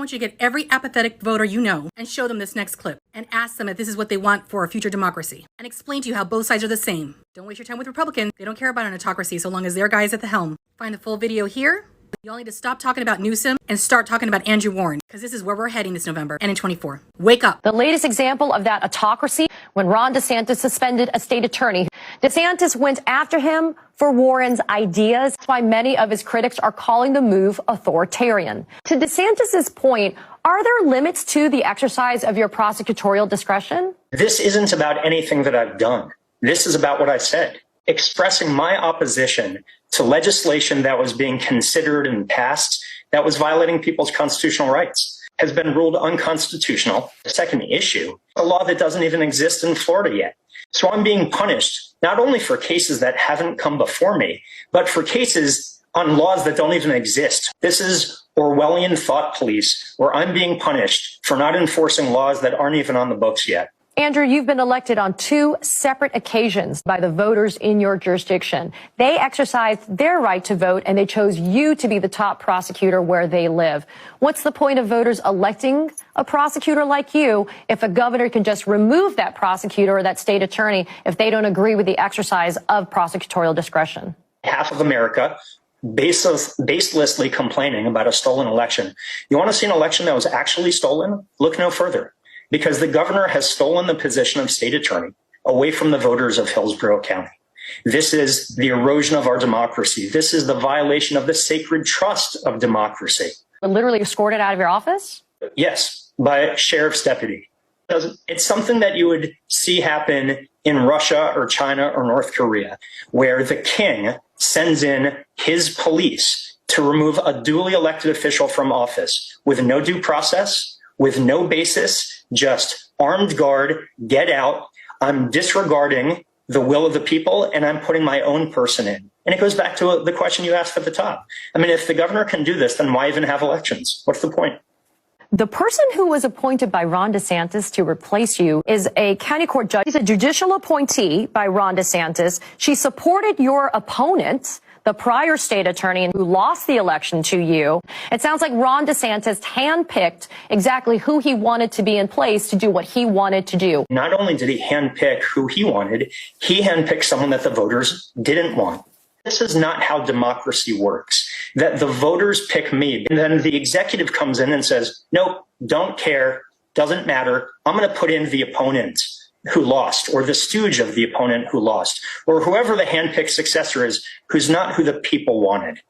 want you to get every apathetic voter you know and show them this next clip and ask them if this is what they want for a future democracy and explain to you how both sides are the same. Don't waste your time with Republicans. They don't care about an autocracy so long as their guy is at the helm. Find the full video here. You all need to stop talking about Newsom and start talking about Andrew Warren, because this is where we're heading this November and in 24. Wake up. The latest example of that autocracy when Ron DeSantis suspended a state attorney. DeSantis went after him for Warren's ideas. That's why many of his critics are calling the move authoritarian. To DeSantis's point, are there limits to the exercise of your prosecutorial discretion? This isn't about anything that I've done. This is about what I said. Expressing my opposition to legislation that was being considered and passed that was violating people's constitutional rights has been ruled unconstitutional. The second issue, a law that doesn't even exist in Florida yet. So I'm being punished not only for cases that haven't come before me, but for cases on laws that don't even exist. This is Orwellian thought police, where I'm being punished for not enforcing laws that aren't even on the books yet. Andrew, you've been elected on 2 separate occasions by the voters in your jurisdiction. They exercised their right to vote, and they chose you to be the top prosecutor where they live. What's the point of voters electing a prosecutor like you if a governor can just remove that prosecutor or that state attorney if they don't agree with the exercise of prosecutorial discretion? Half of America baselessly complaining about a stolen election. You want to see an election that was actually stolen? Look no further. Because the governor has stolen the position of state attorney away from the voters of Hillsborough County. This is the erosion of our democracy. This is the violation of the sacred trust of democracy. Literally escorted out of your office? Yes, by a sheriff's deputy. It's something that you would see happen in Russia or China or North Korea, where the king sends in his police to remove a duly elected official from office with no due process, with no basis, just armed guard, get out. I'm disregarding the will of the people, and I'm putting my own person in. And it goes back to the question you asked at the top. I mean, if the governor can do this, then why even have elections? What's the point? The person who was appointed by Ron DeSantis to replace you is a county court judge. She's a judicial appointee by Ron DeSantis. She supported your opponent, the prior state attorney who lost the election to you. It sounds like Ron DeSantis handpicked exactly who he wanted to be in place to do what he wanted to do. Not only did he handpick who he wanted, he handpicked someone that the voters didn't want. This is not how democracy works, that the voters pick me, and then the executive comes in and says, nope, don't care, doesn't matter, I'm going to put in the opponent who lost, or the stooge of the opponent who lost, or whoever the handpicked successor is, who's not who the people wanted.